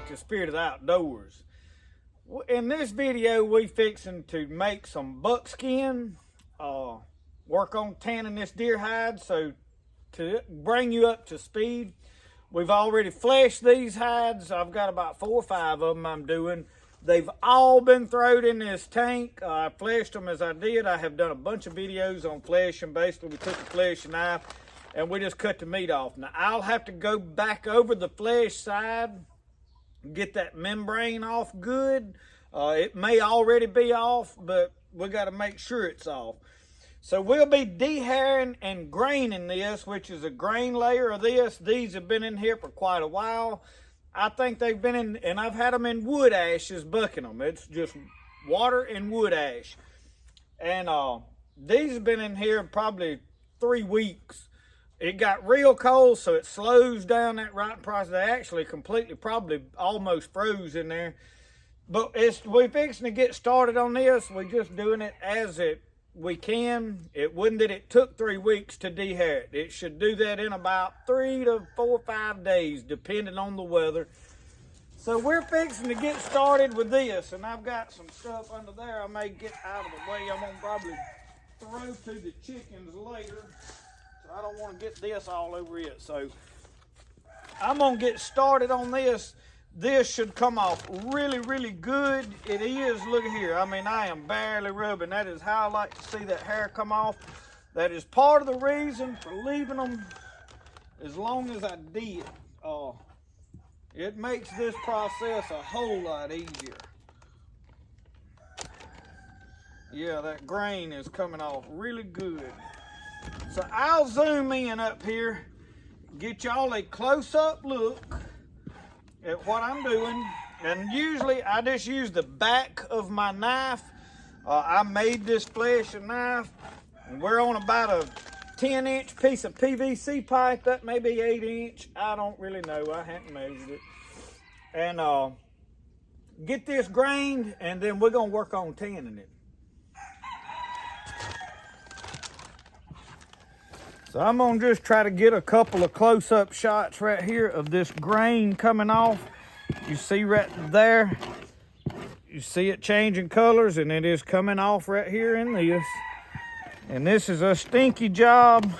back to the spirit of the outdoors. In this video, we fixing to make some buckskin, work on tanning this deer hide. So to bring you up to speed, we've already fleshed these hides. I've got about 4 or 5 of them I'm doing. They've all been thrown in this tank. I fleshed them as I did. I have done a bunch of videos on fleshing. Basically, we took a fleshing knife and we just cut the meat off. Now, I'll have to go back over the flesh side, get that membrane off good. It may already be off, but we got to make sure it's off. So we'll be dehairing and graining this, which is a grain layer of this. These have been in here for quite a while. I think they've been in, and I've had them in wood ashes bucking them. It's just water and wood ash. And these have been in here probably 3 weeks. It got real cold, so it slows down that rotting process. They actually completely, probably almost froze in there. But we're fixing to get started on this. We're just doing it as we can. It wouldn't that it took 3 weeks to dehair it. It should do that in about 3 to 4 or 5 days, depending on the weather. So we're fixing to get started with this, and I've got some stuff under there I may get out of the way. I'm gonna probably throw to the chickens later. So I don't want to get this all over it. So I'm gonna get started on this. This should come off really, really good. It is, look here. I mean, I am barely rubbing. That is how I like to see that hair come off. That is part of the reason for leaving them as long as I did. It makes this process a whole lot easier. Yeah, that grain is coming off really good. So I'll zoom in up here, get y'all a close-up look at what I'm doing. And usually I just use the back of my knife. I made this fleshing knife, and we're on about a 10-inch piece of PVC pipe. That may be 8-inch. I don't really know. I haven't measured it. And get this grained, and then we're gonna work on tanning it. So I'm gonna just try to get a couple of close-up shots right here of this grain coming off. You see right there, you see it changing colors, and it is coming off right here in this. And this is a stinky job,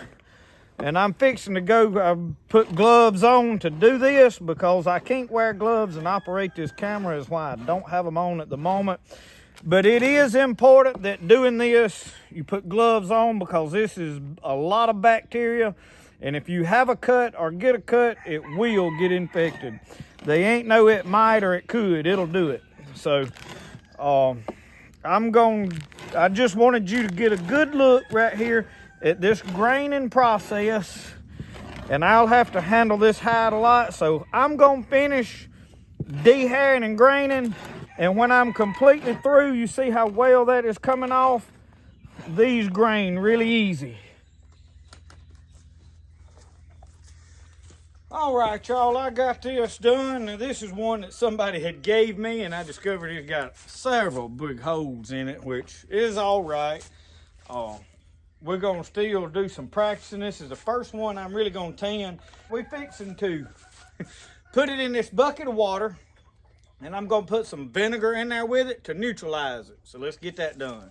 and I'm fixing to go, I put gloves on to do this because I can't wear gloves and operate this camera, is why I don't have them on at the moment. But it is important that doing this, you put gloves on, because this is a lot of bacteria. And if you have a cut or get a cut, it will get infected. They ain't no it might or it could, it'll do it. So I just wanted you to get a good look right here at this graining process. And I'll have to handle this hide a lot. So I'm gonna finish dehairing and graining. And when I'm completely through, you see how well that is coming off? These grain really easy. All right, y'all, I got this done. Now, this is one that somebody had gave me, and I discovered it's got several big holes in it, which is all right. We're gonna still do some practicing. This is the first one I'm really gonna tan. We're fixing to put it in this bucket of water, and I'm gonna put some vinegar in there with it to neutralize it. So let's get that done.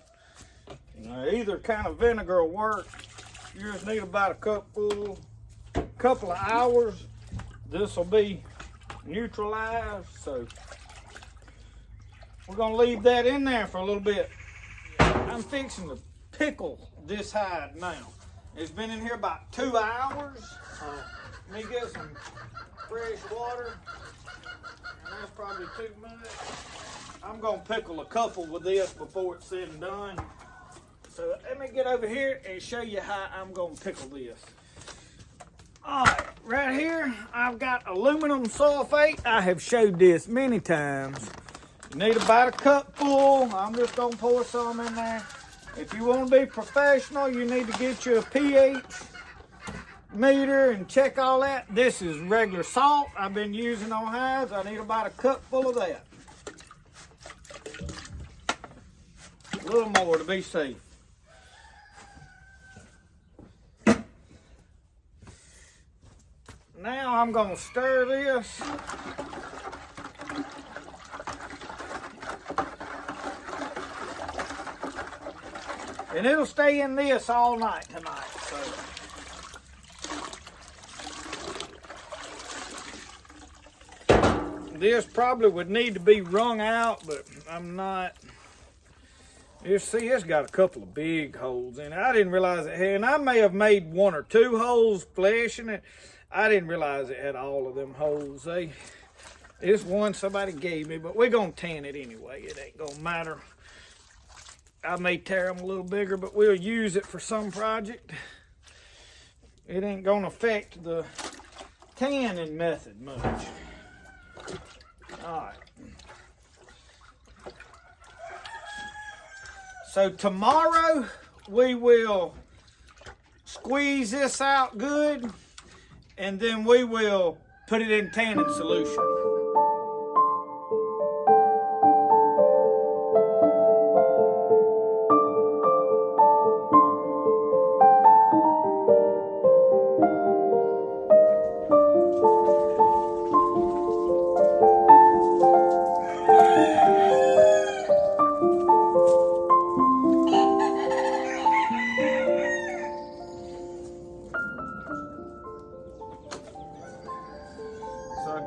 Now, either kind of vinegar will work. You just need about a cupful, couple of hours. This will be neutralized. So we're gonna leave that in there for a little bit. I'm fixing to pickle this hide now. It's been in here about 2 hours. Let me get some fresh water. And that's probably too much. I'm gonna pickle a couple with this before it's said and done. So let me get over here and show you how I'm gonna pickle this. All right here, I've got aluminum sulfate. I have showed this many times. You need about a cup full. I'm just gonna pour some in there. If you want to be professional, you need to get you a pH meter and check all that. This is regular salt I've been using on hides. I need about a cup full of that. A little more to be safe. Now I'm going to stir this And it'll stay in this all night tonight. So. This probably would need to be wrung out, but I'm not. You see, it's got a couple of big holes in it. I didn't realize it had, and I may have made 1 or 2 holes fleshing it. I didn't realize it had all of them holes. It's one somebody gave me, but we're gonna tan it anyway. It ain't gonna matter. I may tear them a little bigger, but we'll use it for some project. It ain't gonna affect the tanning method much. All right. So tomorrow we will squeeze this out good, and then we will put it in tanning solution.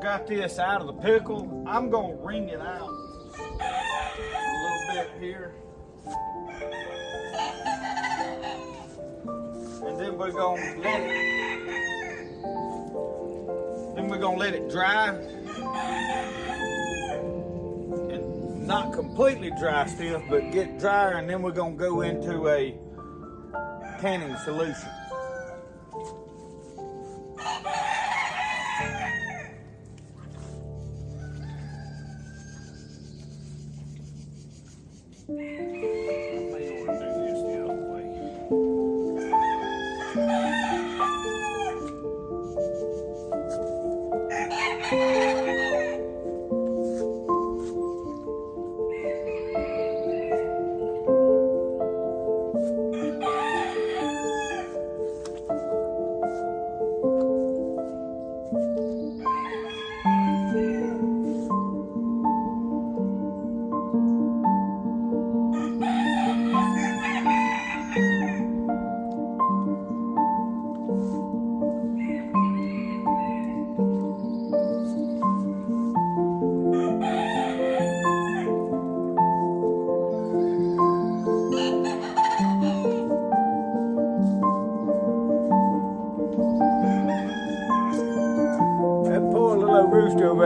Got this out of the pickle. I'm gonna wring it out a little bit here, and then we're gonna let it dry, and not completely dry still, but get drier, and then we're gonna go into a tanning solution.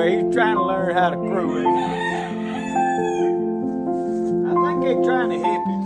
He's trying to learn how to crew it. I think they're trying to hip him.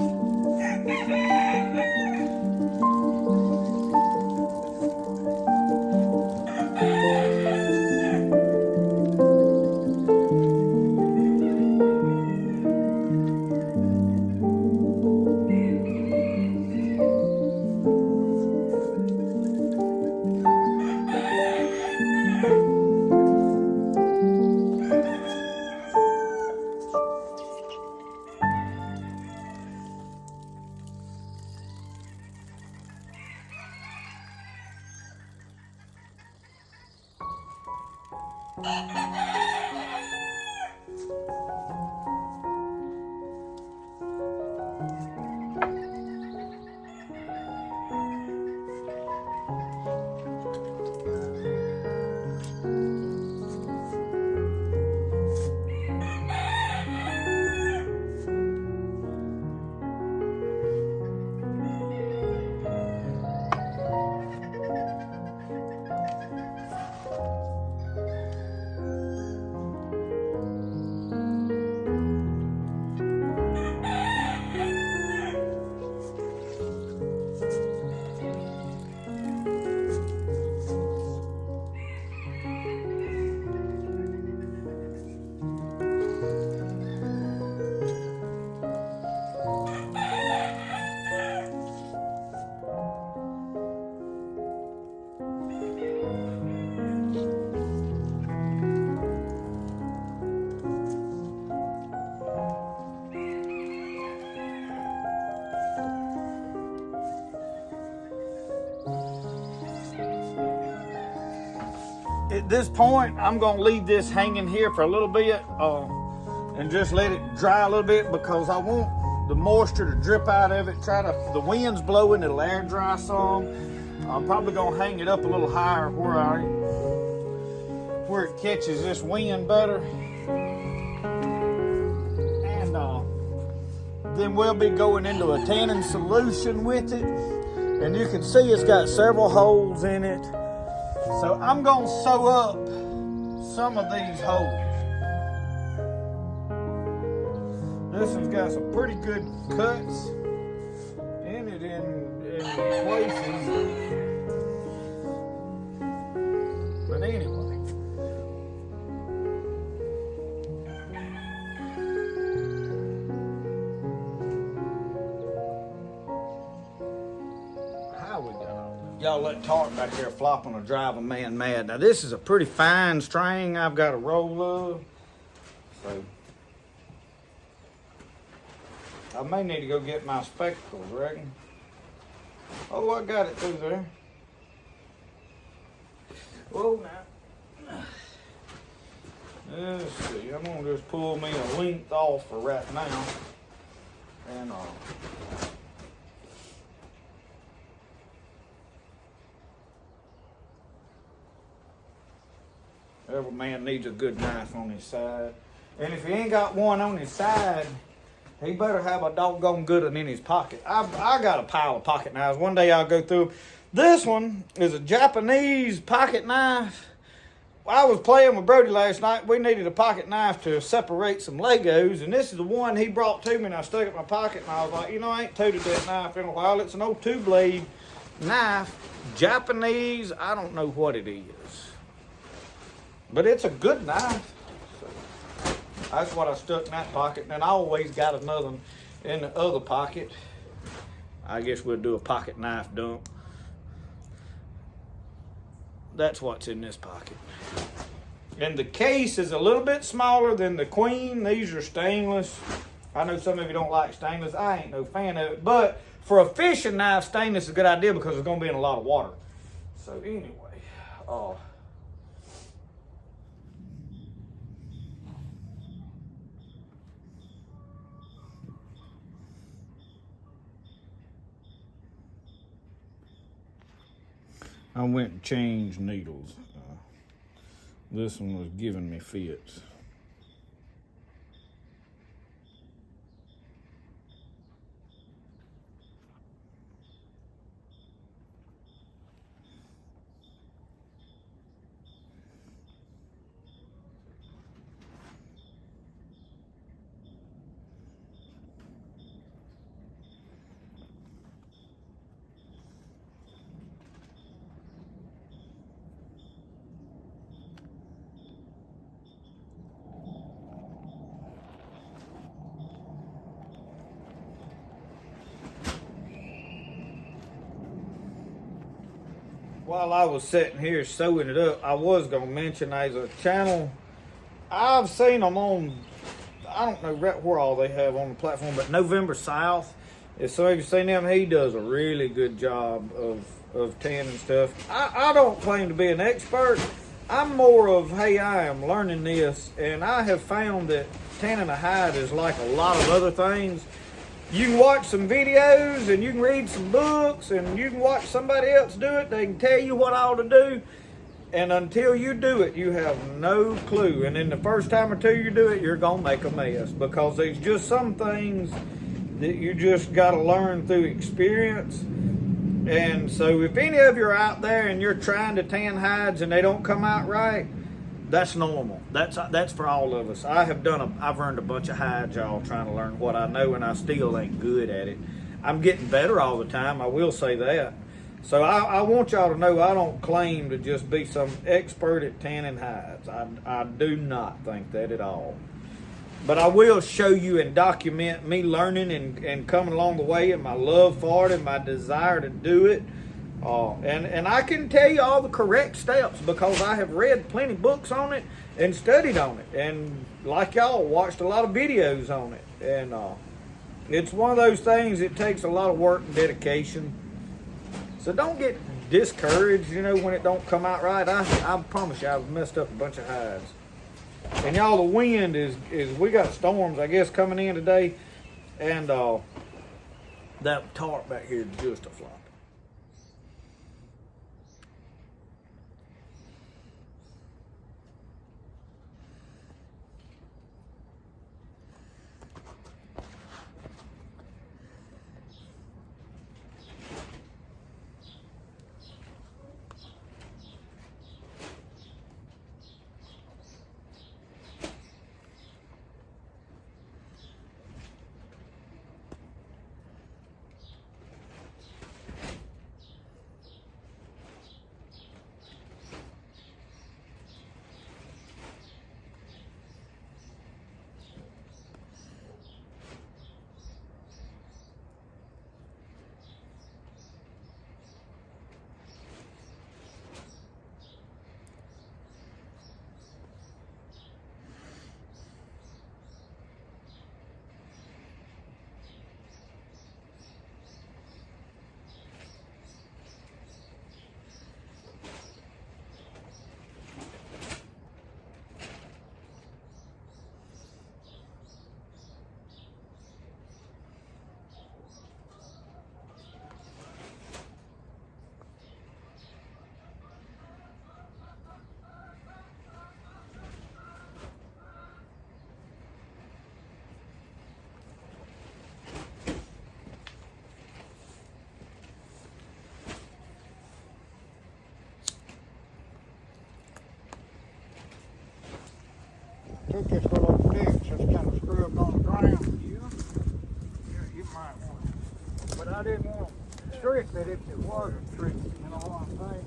At this point, I'm gonna leave this hanging here for a little bit and just let it dry a little bit, because I want the moisture to drip out of it. The wind's blowing, it'll air dry some. I'm probably gonna hang it up a little higher where it catches this wind better. And then we'll be going into a tanning solution with it. And you can see it's got several holes in it. So I'm gonna sew up some of these holes. This one's got some pretty good cuts in it in places. But anyway. How we done? Y'all let tarp back here flopping will drive a man mad. Now this is a pretty fine string I've got a roll of. So I may need to go get my spectacles, reckon. Oh, I got it through there. Whoa, now. Let's see. I'm gonna just pull me a length off for right now. And every man needs a good knife on his side. And if he ain't got one on his side, he better have a doggone good one in his pocket. I got a pile of pocket knives. One day I'll go through them. This one is a Japanese pocket knife. I was playing with Brody last night. We needed a pocket knife to separate some Legos, and this is the one he brought to me, and I stuck it in my pocket, and I was like, you know, I ain't toted that knife in a while. It's an old two-blade knife, Japanese. I don't know what it is, but it's a good knife. That's what I stuck in that pocket. And then I always got another one in the other pocket. I guess we'll do a pocket knife dump. That's what's in this pocket. And the case is a little bit smaller than the Queen. These are stainless. I know some of you don't like stainless. I ain't no fan of it. But for a fishing knife, stainless is a good idea because it's going to be in a lot of water. So anyway, I went and changed needles. This one was giving me fits. While I was sitting here sewing it up, I was going to mention there's a channel. I've seen them on, I don't know right where all they have on the platform, but November South. If some of you seen him, he does a really good job of tanning stuff. I don't claim to be an expert. I'm more of, hey, I am learning this, and I have found that tanning a hide is like a lot of other things. You can watch some videos and you can read some books and you can watch somebody else do it. They can tell you what all to do. And until you do it, you have no clue. And then the first time or two you do it, you're going to make a mess. Because there's just some things that you just got to learn through experience. And so if any of you are out there and you're trying to tan hides and they don't come out right, that's normal. That's for all of us. I've earned a bunch of hides, y'all, trying to learn what I know, and I still ain't good at it. I'm getting better all the time, I will say that. So I want y'all to know I don't claim to just be some expert at tanning hides. I do not think that at all. But I will show you and document me learning and coming along the way and my love for it and my desire to do it. And I can tell you all the correct steps because I have read plenty of books on it and studied on it. And like y'all, watched a lot of videos on it. And it's one of those things that takes a lot of work and dedication. So don't get discouraged, when it don't come out right. I promise you, I've messed up a bunch of hides. And y'all, the wind is we got storms, I guess, coming in today. And that tarp back here is just a flop. Took this little fix that's kind of scrubbed on the ground. Yeah, you might want it. But I didn't want to strip it if it was a tree. You know what I'm saying?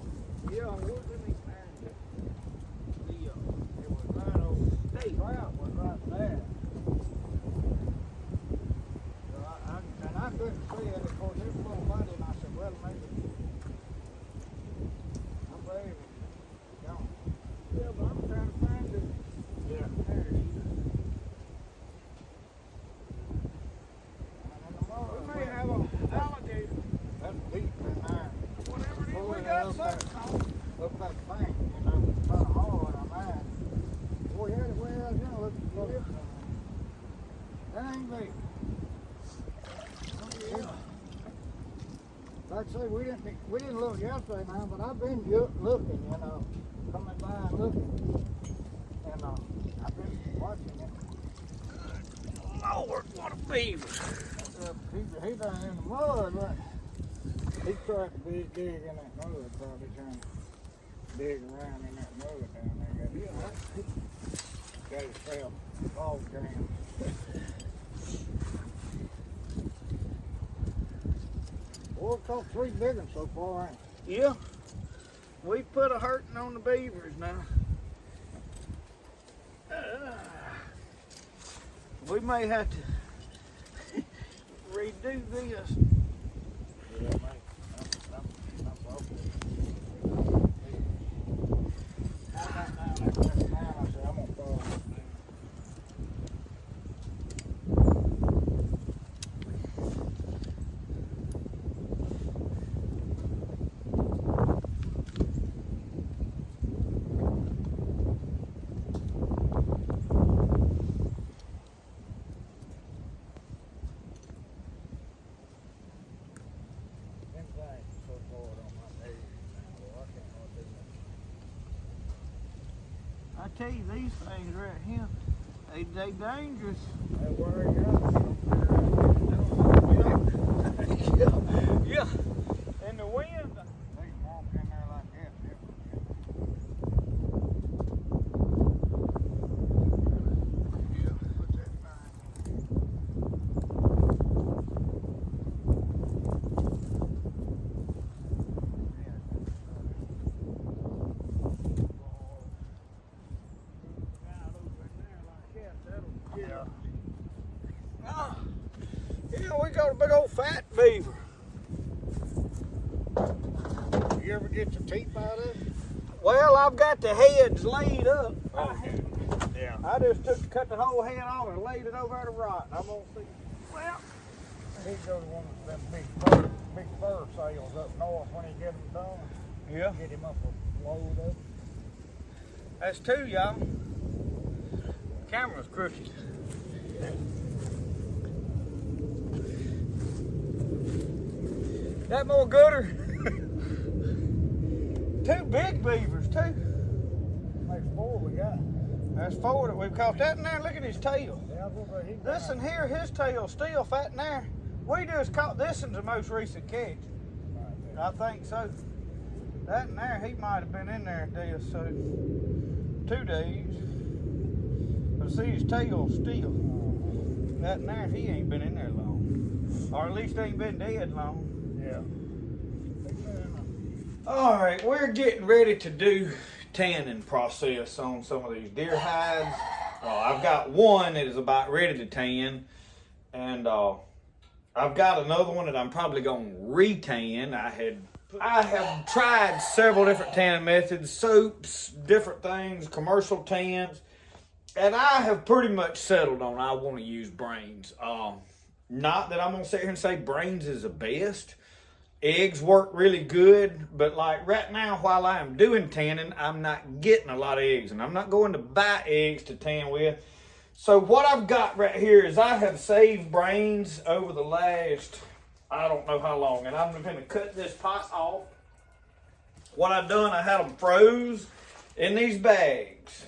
Yeah, what did he find it? It was right over the state. Well, it was right there. So and I couldn't see it. Of course, it was a little muddy, and I said, well, maybe. I'm ready. Gone. Yeah, but I'm trying to find it. Yeah. There it is. We may have an alligator. That's deep in there. Whatever it is, we got something on. Look that thing, you know, it's kind of hard on that. Boy, had it way out here. Look. That ain't big. Yeah. Like I say, we didn't look yesterday now, but I've been looking, you know, coming by and looking. And I've been watching it. Lord, what a beaver. He down in the mud, right? He tried to dig in that mud, probably trying to dig around in that mud down there. Got himself log jam. Well, we caught 3 big ones so far, ain't we? Yeah. We put a hurting on the beavers now. We may have to redo this. Yeah, mate. I tell you, these things right here, they dangerous. They worry you. Yeah. And the wind. They can walk in there like that. Yeah, what's that Yeah. Yeah, we got a big old fat beaver. You ever get the teeth out of it? Well, I've got the heads laid up. Yeah. I just cut the whole head off and laid it over at the rot. I'm gonna see. Well, He goes to one of them big fur sales up north when he get them done. yeah. Get him up a load of. That's 2, y'all. Camera's crooked. That more gooder. Two big beavers too. Like 4 we got. That's 4 that we've caught. That in there, look at his tail. Yeah, This in here, his tail's still fat in there. We just caught this one's the most recent catch. I think so. That in there, he might have been in there this, so 2 days. But see his tail still. That in there, he ain't been in there long. Or at least ain't been dead long. Yeah. All right, we're getting ready to do tanning process on some of these deer hides. I've got one that is about ready to tan, and I've got another one that I'm probably gonna re-tan. I have tried several different tanning methods, soaps, different things, commercial tans, and I have pretty much settled on I want to use Brains. Not that I'm gonna sit here and say Brains is the best. Eggs work really good, but like right now while I am doing tanning, I'm not getting a lot of eggs, and I'm not going to buy eggs to tan with. So what I've got right here is I have saved Brains over the last, I don't know how long, and I'm going to cut this pot off. What I've done, I had them froze in these bags.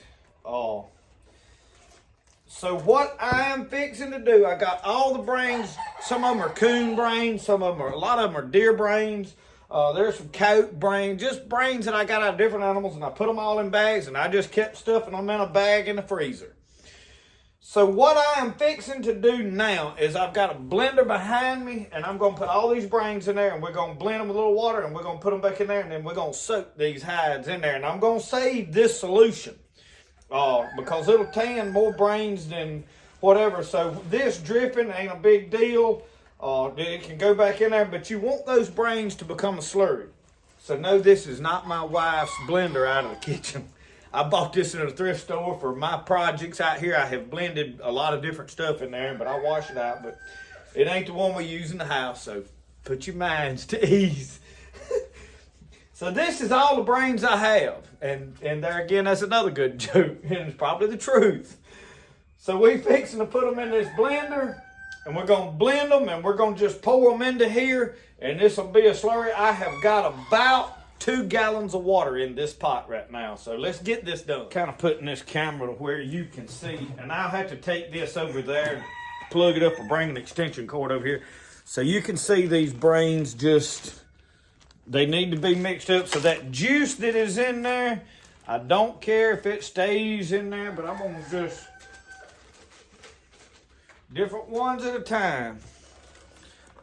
So what I am fixing to do, I got all the Brains. Some of them are coon brains, a lot of them are deer brains. There's some coat brains, just brains that I got out of different animals, and I put them all in bags, and I just kept stuffing them in a bag in the freezer. So what I am fixing to do now is I've got a blender behind me, and I'm going to put all these brains in there, and we're going to blend them with a little water, and we're going to put them back in there, and then we're going to soak these hides in there. And I'm going to save this solution because it'll tan more brains than whatever. So this dripping ain't a big deal. It can go back in there, but you want those brains to become a slurry. So no, this is not my wife's blender out of the kitchen. I bought this in a thrift store for my projects out here. I have blended a lot of different stuff in there, but I wash it out. But it ain't the one we use in the house, so put your minds to ease. So this is all the brains I have. And there again, that's another good joke, and it's probably the truth. So we fixing to put them in this blender, and we're going to blend them, and we're going to just pour them into here, and this will be a slurry. I have got about 2 gallons of water in this pot right now, so let's get this done. Kind of putting this camera to where you can see, and I'll have to take this over there and plug it up or bring an extension cord over here so you can see these brains. Just, they need to be mixed up. So that juice that is in there, I don't care if it stays in there, but I'm gonna just different ones at a time,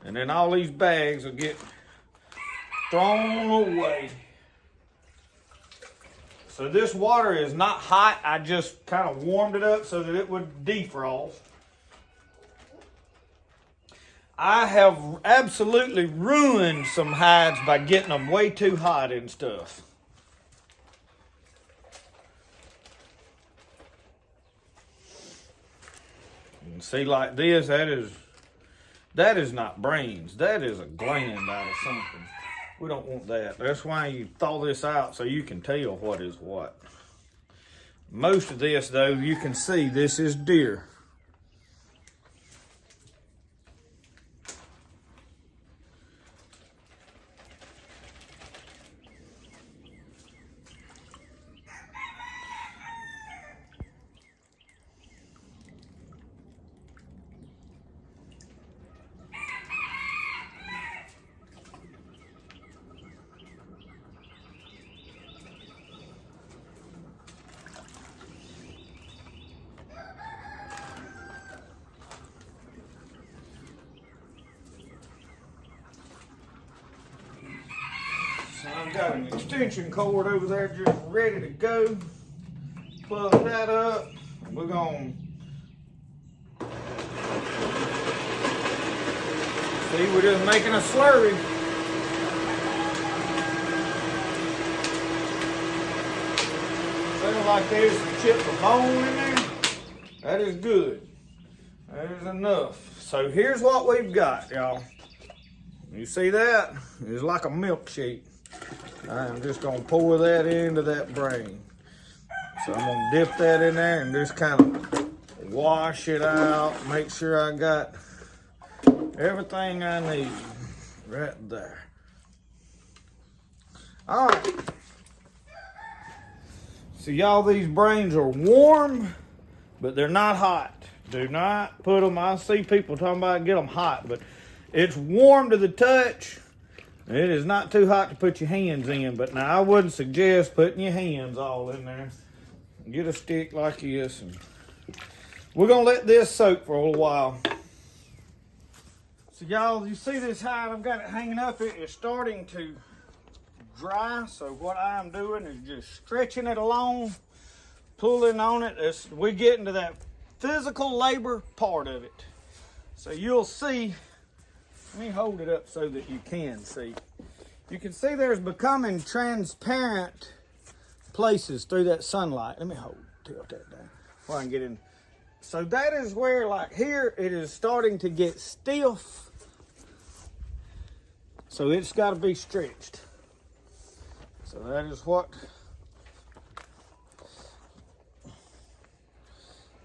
and then all these bags will get thrown away. So this water is not hot. I just kind of warmed it up so that it would defrost. I have absolutely ruined some hides by getting them way too hot and stuff. You can see like this, that is not brains. That is a gland out of something. We don't want that. That's why you thaw this out so you can tell what is what. Most of this though, you can see this is deer. I've got an extension cord over there just ready to go. Plug that up. We're going to see, we're just making a slurry. Sounds like there's some chips of bone in there. That is good. That is enough. So here's what we've got, y'all. You see that? It's like a milkshake. I'm just gonna pour that into that brain. So I'm gonna dip that in there and just kind of wash it out. Make sure I got everything I need right there. All right. So y'all, these brains are warm, but they're not hot. Do not put them, I see people talking about get them hot, but it's warm to the touch. It is not too hot to put your hands in, but now I wouldn't suggest putting your hands all in there. Get a stick like this, and we're gonna let this soak for a little while. So y'all, you see this hide, I've got it hanging up. It is starting to dry, so what I'm doing is just stretching it along, pulling on it as we get into that physical labor part of it. So you'll see, let me hold it up so that you can see. You can see there's becoming transparent places through that sunlight. Let me tilt that down before I can get in. So that is where, like here, it is starting to get stiff. So it's got to be stretched. So that is what,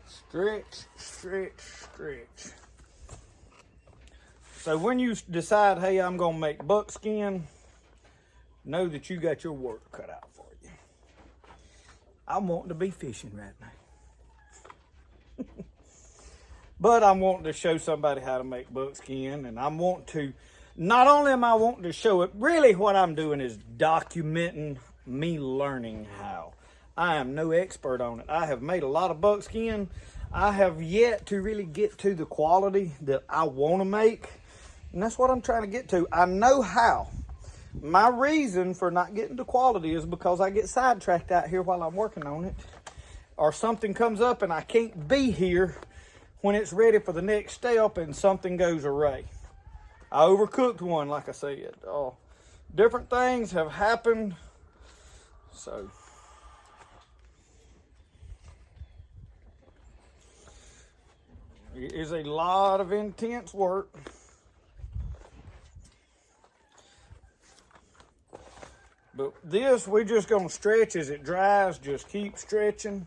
stretch, stretch, stretch. So when you decide, hey, I'm gonna make buckskin, know that you got your work cut out for you. I'm wanting to be fishing right now. But I'm wanting to show somebody how to make buckskin, and I'm wanting to, not only am I wanting to show it, really what I'm doing is documenting me learning how. I am no expert on it. I have made a lot of buckskin. I have yet to really get to the quality that I want to make. And that's what I'm trying to get to. I know how. My reason for not getting to quality is because I get sidetracked out here while I'm working on it. Or something comes up and I can't be here when it's ready for the next step and something goes awry. I overcooked one, like I said. Different things have happened. So it is a lot of intense work. But this, we're just gonna stretch as it dries. Just keep stretching.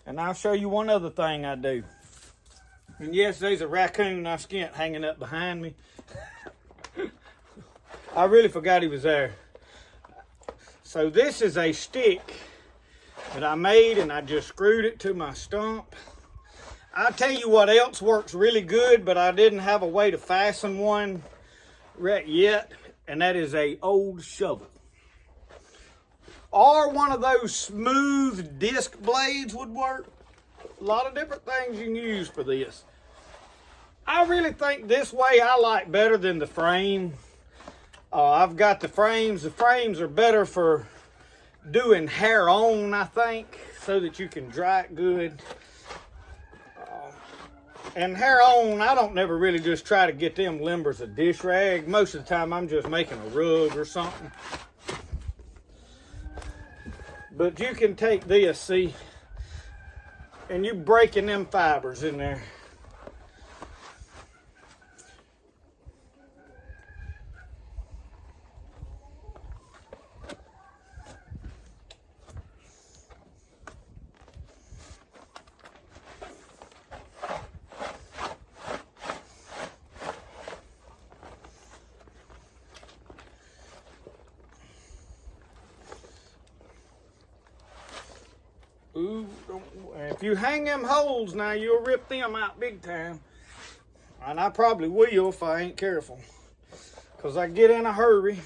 And I'll show you one other thing I do. And yes, there's a raccoon I skint hanging up behind me. I really forgot he was there. So this is a stick that I made, and I just screwed it to my stump. I'll tell you what else works really good, but I didn't have a way to fasten one right yet, and that is a old shovel. Or one of those smooth disc blades would work. A lot of different things you can use for this. I really think this way I like better than the frame. I've got the frames. The frames are better for doing hair on, I think, so that you can dry it good. And hair on, I don't never really just try to get them limber as a dish rag. Most of the time I'm just making a rug or something. But you can take this, see, and you breaking them fibers in there. Ooh, if you hang them holes now, you'll rip them out big time. And I probably will if I ain't careful, because I get in a hurry.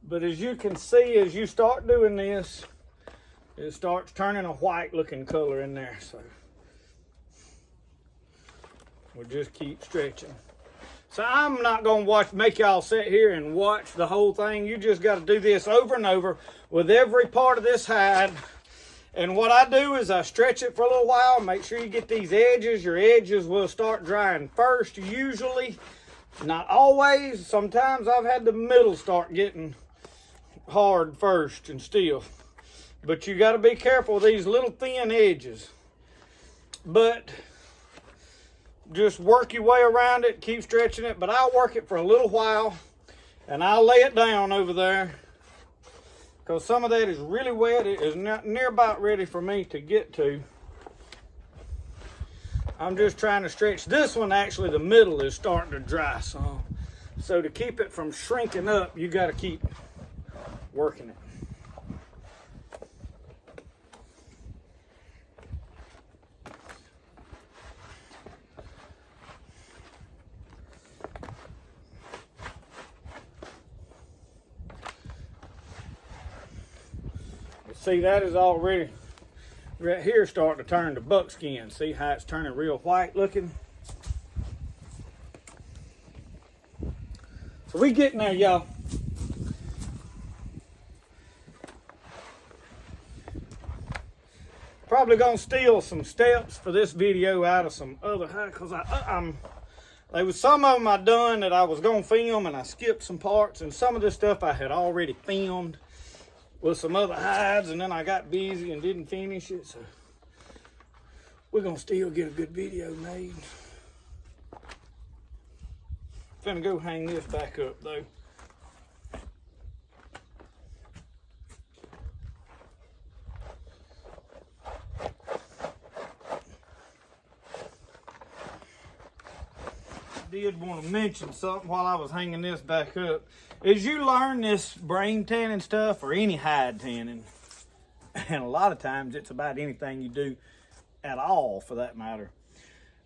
But as you can see, as you start doing this, it starts turning a white looking color in there. So we'll just keep stretching. So I'm not going to make y'all sit here and watch the whole thing. You just got to do this over and over with every part of this hide. And what I do is I stretch it for a little while. Make sure you get these edges. Your edges will start drying first, usually. Not always. Sometimes I've had the middle start getting hard first and stiff. But you got to be careful with these little thin edges. But just work your way around it, keep stretching it, but I'll work it for a little while and I'll lay it down over there because some of that is really wet. It is not near about ready for me to get to. I'm just trying to stretch this one. Actually, the middle is starting to dry some. So to keep it from shrinking up, you got to keep working it. See, that is already right here starting to turn to buckskin. See how it's turning real white looking? So we getting there, y'all. Probably gonna steal some steps for this video out of some other hide, because there was some of them I done that I was gonna film and I skipped some parts, and some of this stuff I had already filmed with some other hides, and then I got busy and didn't finish it, so we're gonna still get a good video made. Finna go hang this back up though. Did want to mention something while I was hanging this back up. As you learn this brain tanning stuff, or any hide tanning, and a lot of times it's about anything you do at all for that matter,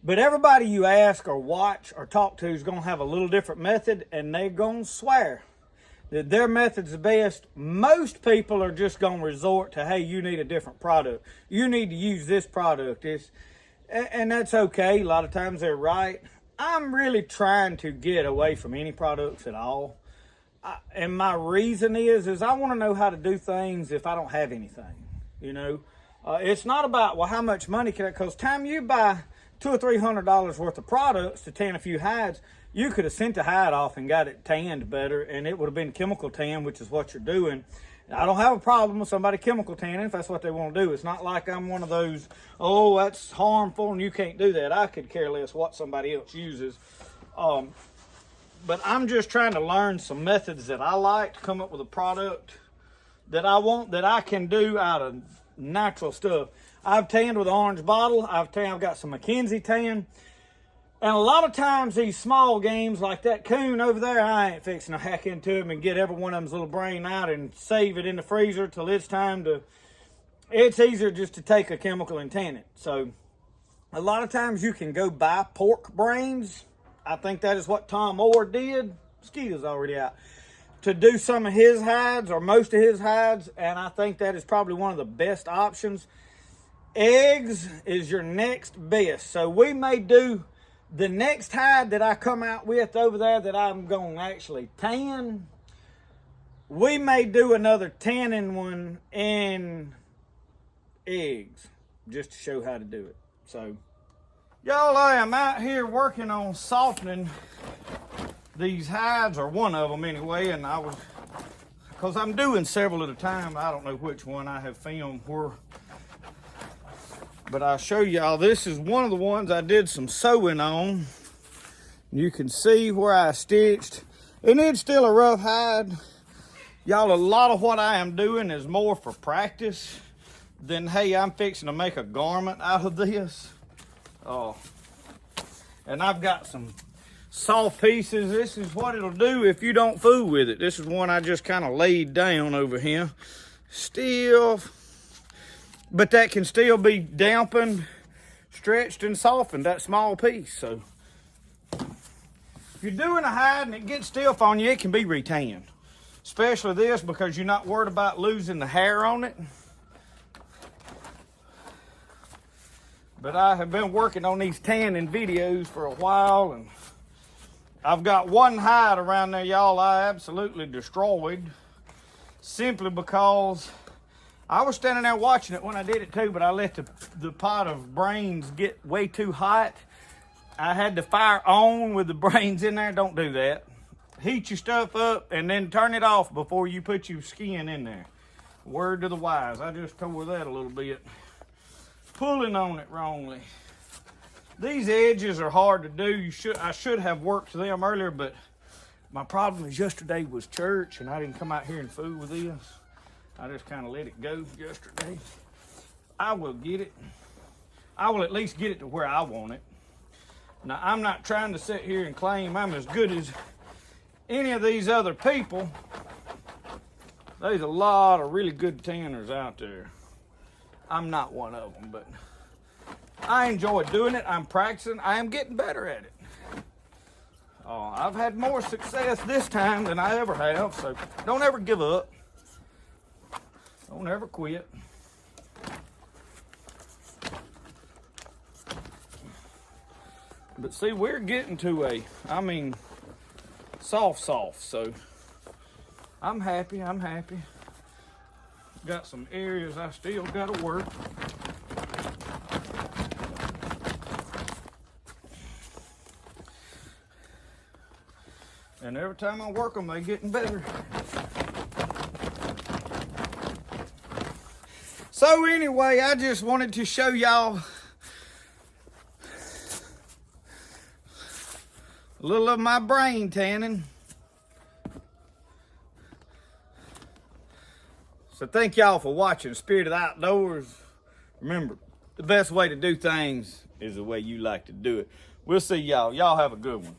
but everybody you ask or watch or talk to is going to have a little different method, and they're going to swear that their method's the best. Most people are just going to resort to, hey, you need a different product, you need to use this product, and that's okay. A lot of times they're right. I'm really trying to get away from any products at all. And my reason is I want to know how to do things if I don't have anything, you know. It's not about, well, how much money can I, because time you buy $200 or $300 worth of products to tan a few hides, you could have sent the hide off and got it tanned better, and it would have been chemical tan, which is what you're doing. I don't have a problem with somebody chemical tanning if that's what they want to do. It's not like I'm one of those, oh, that's harmful and you can't do that. I could care less what somebody else uses. But I'm just trying to learn some methods that I like to come up with a product that I want, that I can do out of natural stuff. I've tanned with an orange bottle. I've got some Mackenzie tan. And a lot of times these small games like that coon over there, I ain't fixing to hack into him and get every one of them's little brain out and save it in the freezer till it's time to, it's easier just to take a chemical and tan it. So a lot of times you can go buy pork brains. I think that is what Tom Orr did. Mosquito's already out. To do some of his hides or most of his hides. And I think that is probably one of the best options. Eggs is your next best. So we may do the next hide that I come out with over there that I'm going to actually tan, we may do another tanning one in eggs, just to show how to do it. So, y'all, I am out here working on softening these hides, or one of them anyway, and because I'm doing several at a time, I don't know which one I have filmed where. But I'll show y'all, this is one of the ones I did some sewing on. You can see where I stitched. And it's still a rough hide. Y'all, a lot of what I am doing is more for practice than, hey, I'm fixing to make a garment out of this. And I've got some soft pieces. This is what it'll do if you don't fool with it. This is one I just kind of laid down over here. Still, but that can still be dampened, stretched, and softened, that small piece. So if you're doing a hide and it gets stiff on you, it can be retanned. Especially this, because you're not worried about losing the hair on it. But I have been working on these tanning videos for a while, and I've got one hide around there, y'all, I absolutely destroyed. Simply because I was standing there watching it when I did it too, but I let the pot of brains get way too hot. I had the fire on with the brains in there. Don't do that. Heat your stuff up and then turn it off before you put your skin in there. Word to the wise. I just tore that a little bit. Pulling on it wrongly. These edges are hard to do. I should have worked them earlier, but my problem is yesterday was church and I didn't come out here and fool with this. I just kind of let it go yesterday. I will get it. I will at least get it to where I want it. Now, I'm not trying to sit here and claim I'm as good as any of these other people. There's a lot of really good tanners out there. I'm not one of them, but I enjoy doing it. I'm practicing. I am getting better at it. I've had more success this time than I ever have, so don't ever give up. Don't ever quit. But see, we're getting to soft, so I'm happy. Got some areas I still got to work. And every time I work them, they're getting better. So anyway, I just wanted to show y'all a little of my brain tanning. So thank y'all for watching Spirit of the Outdoors. Remember, the best way to do things is the way you like to do it. We'll see y'all. Y'all have a good one.